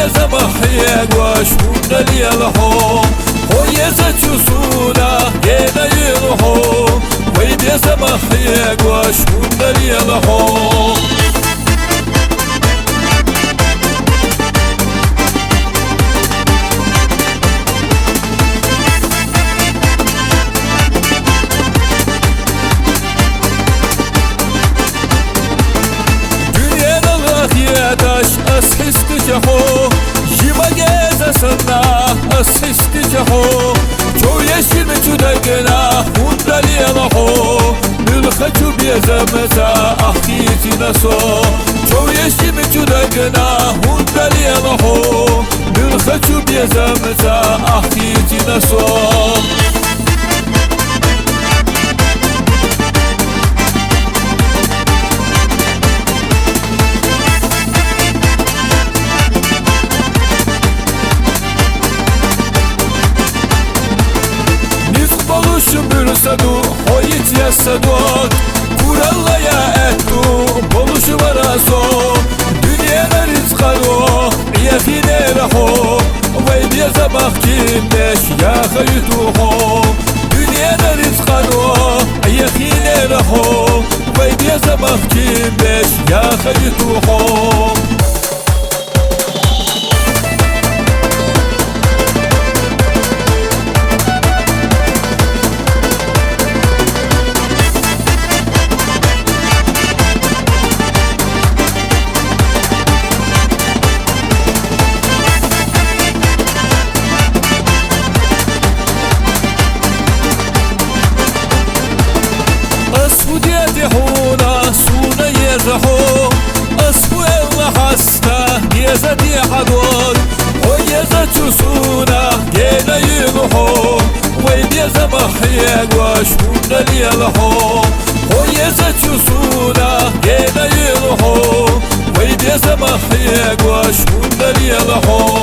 زمحيق وشكون لي الحو ويزا تشوسونا جينا يلحو ويدي زمحيق وشكون لي الحو Taş ashistice ho Jima geze sana ashistice ho Çoğu yeşil mi çudagına Hundali yana ho Nülhaçu biyezemeza ahiyeti naso Çoğu yeşil mi çudagına Hundali yana ho Nülhaçu biyezemeza ahiyeti naso Boluşu hoyit yasadot Kurallaya ettu Boluşu varazo Dünyana rizqalo Yahine raho Vay diye zabah kimleş Ya hayutuho Dünyana rizqalo Yahine raho Vay diye zabah kimleş Ya hayutuho هونا سونا يزحو أسفو الله حسنا يزدي حدود ويزا تشوسونا جينا يلحو ويد يزا محيق وشكون لي الحو ويزا تشوسونا جينا يلحو ويد يزا محيق وشكون لي الحو